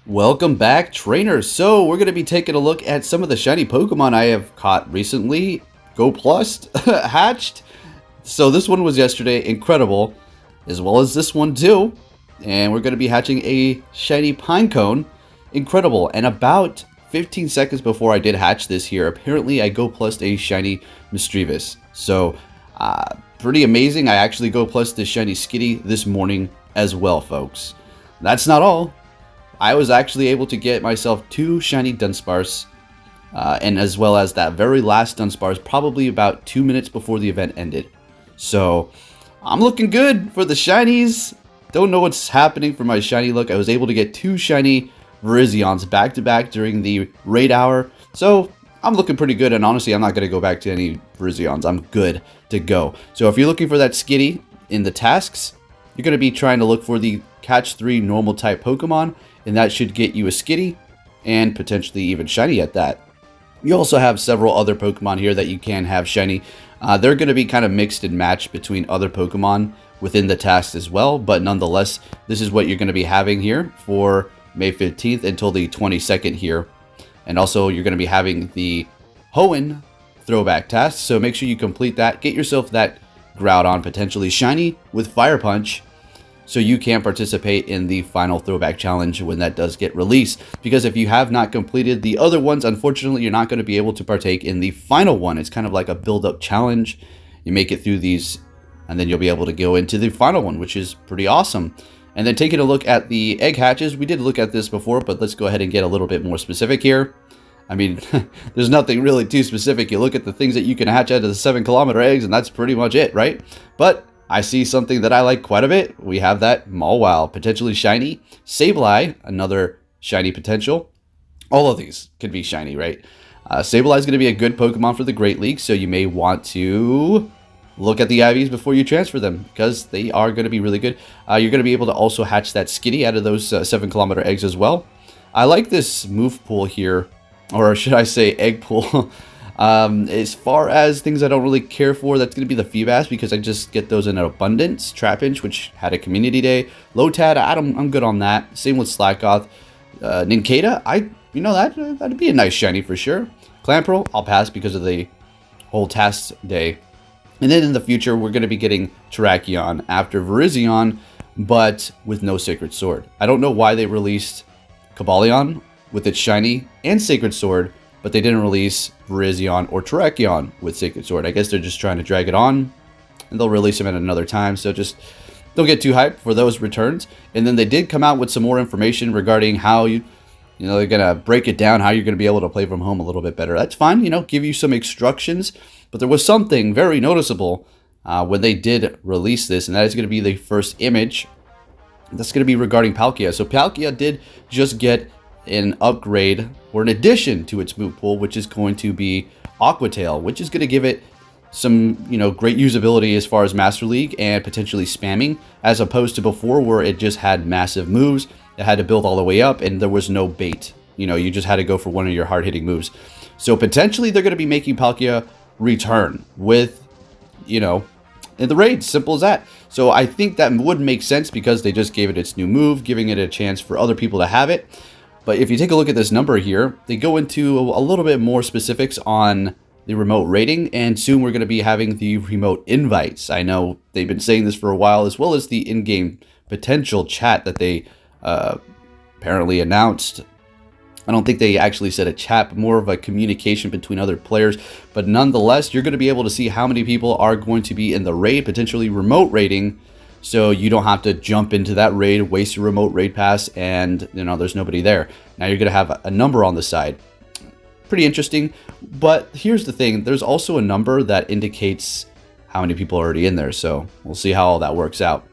Welcome back, trainers. So we're going to be taking a look at some of the shiny Pokemon I have caught recently. Go Plus, hatched. So this one was yesterday, incredible, as well as this one too. And we're going to be hatching a shiny Pinecone, incredible. And about 15 seconds before I did hatch this here, apparently I Go Plus a shiny Mischievous. So pretty amazing. I actually Go Plus the shiny Skitty this morning as well, folks. That's not all. I was actually able to get myself 2 shiny Dunsparce, and as well as that very last Dunsparce, probably about 2 minutes before the event ended. So, I'm looking good for the shinies. Don't know what's happening for my shiny look. I was able to get 2 shiny Virizions back to back during the raid hour. So, I'm looking pretty good, and honestly, I'm not going to go back to any Virizions. I'm good to go. So, if you're looking for that Skitty in the tasks, you're going to be trying to look for the Catch 3 normal type Pokemon, and that should get you a Skitty, and potentially even shiny at that. You also have several other Pokemon here that you can have shiny. They're going to be kind of mixed and matched between other Pokemon within the tasks as well, but nonetheless, this is what you're going to be having here for May 15th until the 22nd here. And also, you're going to be having the Hoenn throwback task, so make sure you complete that. Get yourself that Groudon potentially shiny with Fire Punch, so you can participate in the final throwback challenge when that does get released. Because if you have not completed the other ones, unfortunately, you're not going to be able to partake in the final one. It's kind of like a build-up challenge. You make it through these, and then you'll be able to go into the final one, which is pretty awesome. And then taking a look at the egg hatches, we did look at this before, but let's go ahead and get a little bit more specific here. I mean, there's nothing really too specific. You look at the things that you can hatch out of the 7-kilometer eggs, and that's pretty much it, right? But I see something that I like quite a bit. We have that Mawile, potentially shiny. Sableye, another shiny potential. All of these could be shiny, right? Sableye is going to be a good Pokemon for the Great League, so you may want to look at the IVs before you transfer them, because they are going to be really good. You're going to be able to also hatch that Skitty out of those 7-kilometer eggs as well. I like this move pool here, or should I say egg pool. As far as things I don't really care for, that's going to be the Feebas, because I just get those in abundance. Trapinch, which had a community day. Lotad, I'm good on that. Same with Slackoth. Nincada, that'd be a nice shiny for sure. Clamperl, I'll pass because of the whole task day. And then in the future, we're going to be getting Terrakion after Virizion, but with no Sacred Sword. I don't know why they released Cobalion with its shiny and Sacred Sword, but they didn't release Virizion or Terrakion with Sacred Sword. I guess they're just trying to drag it on, and they'll release them at another time, so just don't get too hyped for those returns. And then they did come out with some more information regarding how they're going to break it down, how you're going to be able to play from home a little bit better. That's fine, give you some instructions, but there was something very noticeable when they did release this, and that is going to be the first image. That's going to be regarding Palkia. So Palkia did just get an upgrade or an addition to its move pool, which is going to be Aqua Tail, which is going to give it some great usability as far as Master League and potentially spamming, as opposed to before where it just had massive moves. It had to build all the way up and there was no bait. You just had to go for one of your hard-hitting moves. So potentially they're going to be making Palkia return with in the raid, simple as that. So I think that would make sense because they just gave it its new move, giving it a chance for other people to have it. But if you take a look at this number here, they go into a little bit more specifics on the remote rating, and soon we're going to be having the remote invites. I know they've been saying this for a while, as well as the in-game potential chat that they apparently announced. I don't think they actually said a chat, but more of a communication between other players. But nonetheless, you're going to be able to see how many people are going to be in the raid, potentially remote raiding. So you don't have to jump into that raid, waste your remote raid pass, and there's nobody there. Now you're going to have a number on the side. Pretty interesting. But here's the thing. There's also a number that indicates how many people are already in there. So we'll see how all that works out.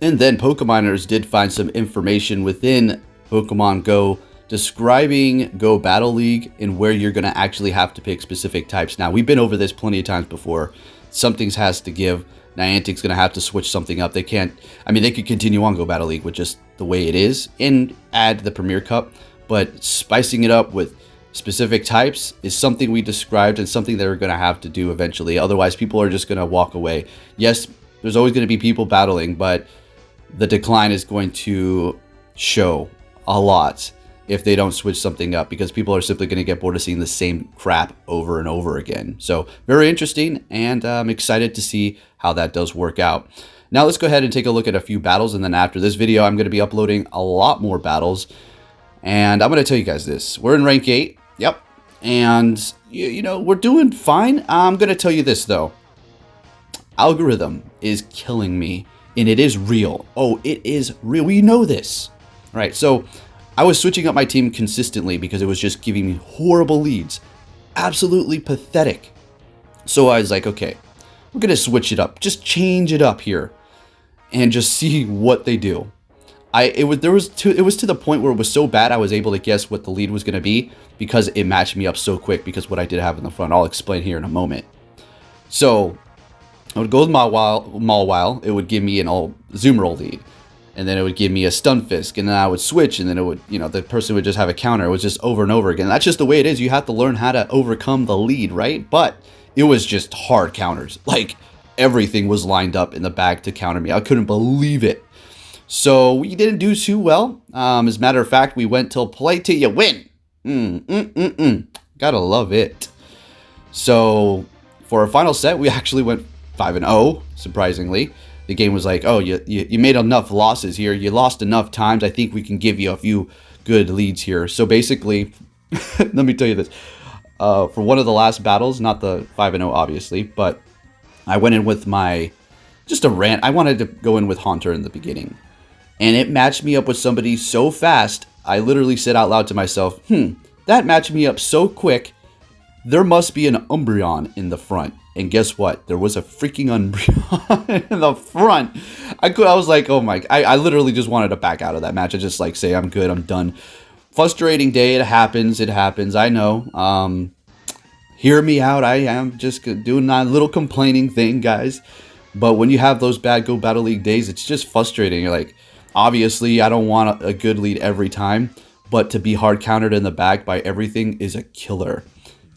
And then Pokemoners did find some information within Pokemon Go describing Go Battle League and where you're going to actually have to pick specific types. Now, we've been over this plenty of times before. Something has to give. Niantic's going to have to switch something up. They can't, they could continue on Go Battle League with just the way it is and add the Premier Cup, but spicing it up with specific types is something we described and something they're going to have to do eventually. Otherwise, people are just going to walk away. Yes, there's always going to be people battling, but the decline is going to show a lot. if they don't switch something up, because people are simply going to get bored of seeing the same crap over and over again. So very interesting, and I'm excited to see how that does work out. Now let's go ahead and take a look at a few battles, and then after this video I'm going to be uploading a lot more battles. And I'm going to tell you guys this. We're in rank 8. Yep. And, you know, we're doing fine. I'm going to tell you this, though. Algorithm is killing me, and it is real. Oh, it is real. We know this. All right, so I was switching up my team consistently because it was just giving me horrible leads. Absolutely pathetic. So I was like, okay, we're going to switch it up. Just change it up here and just see what they do. It was to the point where it was so bad I was able to guess what the lead was going to be because it matched me up so quick because what I did have in the front. I'll explain here in a moment. So I would go with Mawile. It would give me an Zoomer lead. And then it would give me a Stunfisk. And then I would switch. And then it would, you know, the person would just have a counter. It was just over and over again. That's just the way it is. You have to learn how to overcome the lead, right? But it was just hard counters. Like, everything was lined up in the bag to counter me. I couldn't believe it. So we didn't do too well. As a matter of fact, we went till play till you win. Gotta love it. So for our final set, we actually went 5-0, surprisingly. The game was like, oh, you made enough losses here. You lost enough times. I think we can give you a few good leads here. So basically, let me tell you this. For one of the last battles, not the 5-0, obviously, but I went in with just a rant. I wanted to go in with Haunter in the beginning. And it matched me up with somebody so fast, I literally said out loud to myself, that matched me up so quick, there must be an Umbreon in the front. And guess what? There was a freaking Umbreon in the front. I was like, oh my, I literally just wanted to back out of that match. I just like say, I'm good, I'm done. Frustrating day, it happens, I know. Hear me out, I am just doing that little complaining thing, guys. But when you have those bad Go Battle League days, it's just frustrating. You're like, obviously, I don't want a good lead every time, but to be hard countered in the back by everything is a killer.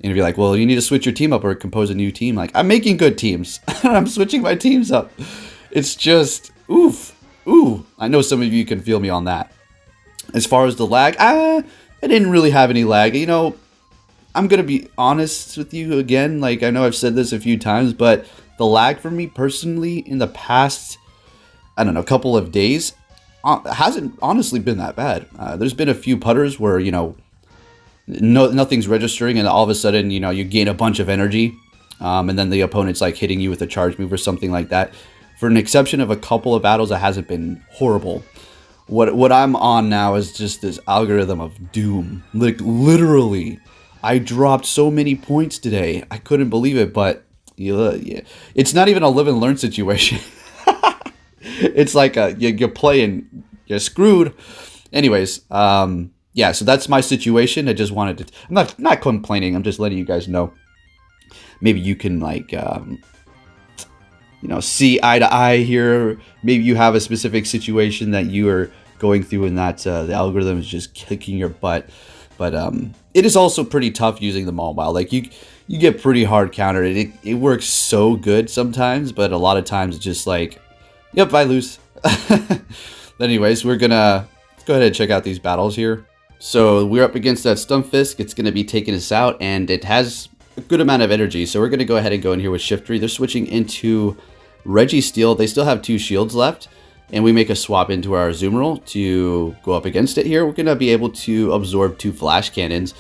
And if you're like, well, you need to switch your team up or compose a new team. Like, I'm making good teams. I'm switching my teams up. It's just, oof. Ooh, I know some of you can feel me on that. As far as the lag, I didn't really have any lag. You know, I'm going to be honest with you again. Like, I know I've said this a few times, but the lag for me personally in the past, I don't know, couple of days, hasn't honestly been that bad. There's been a few putters where, you know, nothing's registering and all of a sudden, you know, you gain a bunch of energy and then the opponent's like hitting you with a charge move or something like that. For an exception of a couple of battles, it hasn't been horrible. What I'm on now is just this algorithm of doom. Like, literally, I dropped so many points today. I couldn't believe it, but yeah, it's not even a live and learn situation. It's like you're playing, you're screwed. Anyways, yeah, so that's my situation. I just wanted to, I'm not complaining. I'm just letting you guys know. Maybe you can like, you know, see eye to eye here. Maybe you have a specific situation that you are going through and that the algorithm is just kicking your butt. But it is also pretty tough using the Mawile. Like you get pretty hard countered. It works so good sometimes, but a lot of times it's just like, yep, I lose. Anyways, let's go ahead and check out these battles here. So we're up against that Stunfisk. It's going to be taking us out, and it has a good amount of energy. So we're going to go ahead and go in here with Shiftry. They're switching into Registeel. They still have 2 shields left, and we make a swap into our Zoomerl to go up against it here. We're going to be able to absorb 2 flash cannons.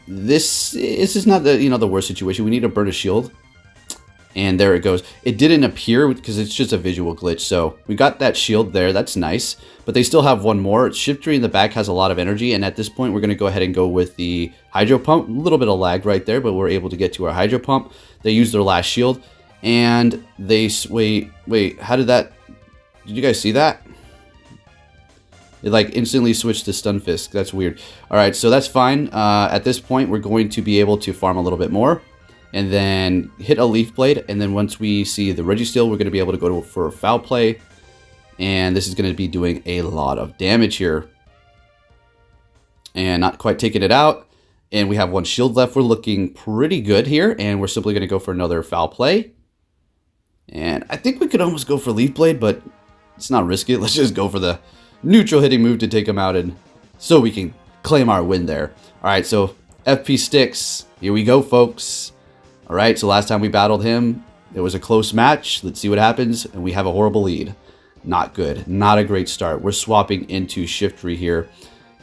This is not the worst situation. We need to burn a shield. And there it goes. It didn't appear because it's just a visual glitch. So we got that shield there. That's nice. But they still have one more. Shiftry in the back has a lot of energy. And at this point, we're going to go ahead and go with the Hydro Pump. A little bit of lag right there, but we're able to get to our Hydro Pump. They use their last shield. And they... Wait. How did that... Did you guys see that? It like instantly switched to Stunfisk. That's weird. Alright, so that's fine. At this point, we're going to be able to farm a little bit more. And then hit a Leaf Blade, and then once we see the Registeel, we're going to be able to go for a Foul Play. And this is going to be doing a lot of damage here. And not quite taking it out. And we have 1 shield left. We're looking pretty good here, and we're simply going to go for another Foul Play. And I think we could almost go for Leaf Blade, but let's not risk it. Let's just go for the neutral hitting move to take him out and so we can claim our win there. All right, so FP Sticks, here we go, folks. All right, so last time we battled him, it was a close match. Let's see what happens, and we have a horrible lead. Not good, not a great start. We're swapping into Shiftry here,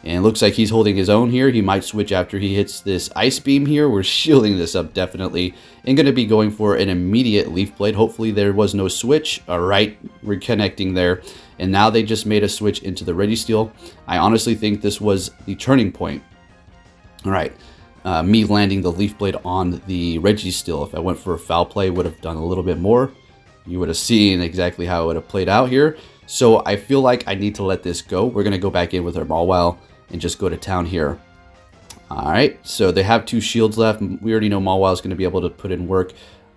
and it looks like he's holding his own here. He might switch after he hits this Ice Beam here. We're shielding this up definitely, and going to be going for an immediate Leaf Blade. Hopefully there was no switch. All right, we're connecting there, and now they just made a switch into the Registeel. I honestly think this was the turning point. All right. Me landing the Leaf Blade on the Registeel. If I went for a foul play, would have done a little bit more. You would have seen exactly how it would have played out here. So I feel like I need to let this go. We're going to go back in with our Mawile and just go to town here. All right, so they have 2 shields left. We already know Mawile is going to be able to put in work.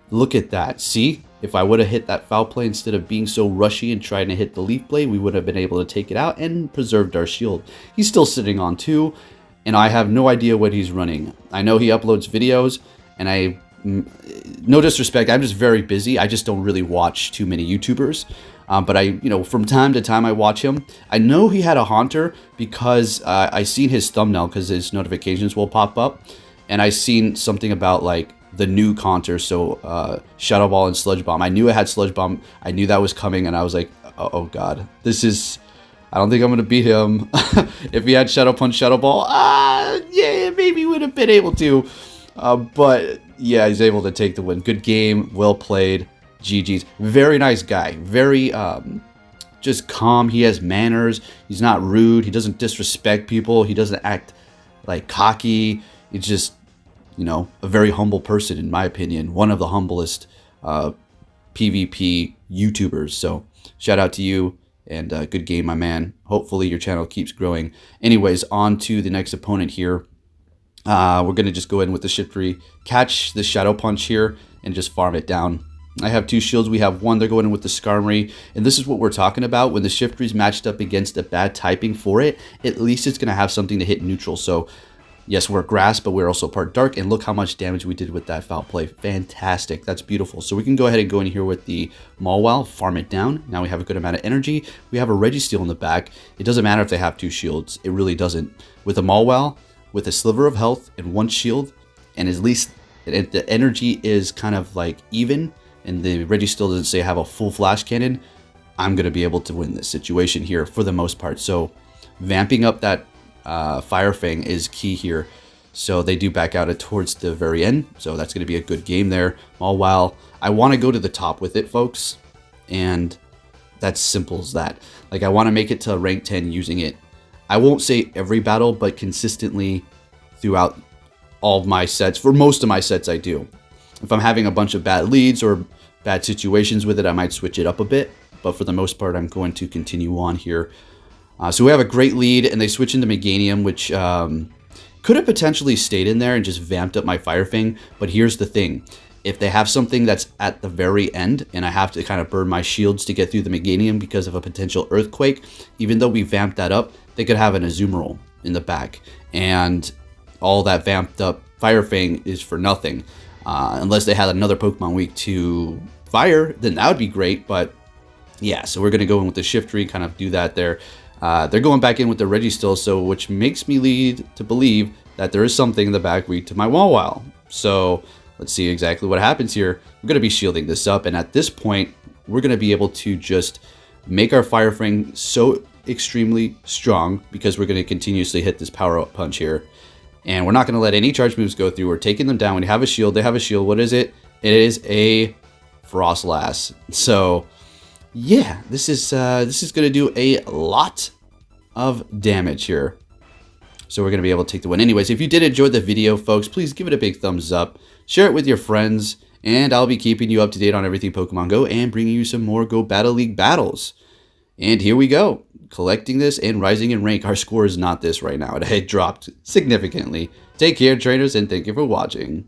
Look at that. See, if I would have hit that foul play instead of being so rushy and trying to hit the Leaf Blade, we would have been able to take it out and preserved our shield. He's still sitting on 2. And I have no idea what he's running. I know he uploads videos, and no disrespect, I'm just very busy. I just don't really watch too many YouTubers. But from time to time I watch him. I know he had a Haunter because I seen his thumbnail because his notifications will pop up. And I seen something about like the new Haunter, so Shadow Ball and Sludge Bomb. I knew it had Sludge Bomb. I knew that was coming, and I was like, oh god, this is... I don't think I'm going to beat him. If he had Shadow Punch, Shadow Ball, yeah, maybe would have been able to. But yeah, he's able to take the win. Good game, well played, GG's. Very nice guy, very just calm. He has manners. He's not rude. He doesn't disrespect people. He doesn't act like cocky. He's just, a very humble person, in my opinion. One of the humblest PvP YouTubers. So shout out to you. And good game, my man. Hopefully your channel keeps growing. Anyways, on to the next opponent here. We're going to just go in with the Shiftry, catch the Shadow Punch here, and just farm it down. I have 2 shields. We have 1. They're going in with the Skarmory. And this is what we're talking about. When the Shiftry's matched up against a bad typing for it, at least it's going to have something to hit neutral. So, yes, we're Grass, but we're also part Dark. And look how much damage we did with that foul play. Fantastic. That's beautiful. So we can go ahead and go in here with the Mawile, farm it down. Now we have a good amount of energy. We have a Registeel in the back. It doesn't matter if they have 2 shields. It really doesn't. With a Mawile, with a sliver of health and 1 shield, and at least the energy is kind of like even, and the Registeel doesn't say have a full flash cannon, I'm going to be able to win this situation here for the most part. So vamping up that Fire Fang is key here. So they do back out towards the very end. So that's going to be a good game there. All while I want to go to the top with it, folks. And that's simple as that. Like, I want to make it to rank 10 using it. I won't say every battle, but consistently throughout all of my sets. For most of my sets, I do. If I'm having a bunch of bad leads or bad situations with it, I might switch it up a bit. But for the most part, I'm going to continue on here. So we have a great lead, and they switch into Meganium, which could have potentially stayed in there and just vamped up my Fire Fang. But here's the thing. If they have something that's at the very end, and I have to kind of burn my shields to get through the Meganium because of a potential Earthquake, even though we vamped that up, they could have an Azumarill in the back. And all that vamped up Fire Fang is for nothing. Unless they had another Pokemon weak to Fire, then that would be great. But yeah, so we're going to go in with the Shiftry, kind of do that there. They're going back in with the Registeel, so which makes me lead to believe that there is something in the back weak to my Mawile. So let's see exactly what happens here. We're going to be shielding this up, and at this point, we're going to be able to just make our Fire Fang so extremely strong because we're going to continuously hit this power-up punch here. And we're not going to let any charge moves go through. We're taking them down. When you have a shield, they have a shield. What is it? It is a Frostlass. So yeah, this is going to do a lot of damage here. So we're going to be able to take the win. Anyways, if you did enjoy the video, folks, please give it a big thumbs up. Share it with your friends. And I'll be keeping you up to date on everything Pokemon Go and bringing you some more Go Battle League battles. And here we go. Collecting this and rising in rank. Our score is not this right now. It had dropped significantly. Take care, trainers, and thank you for watching.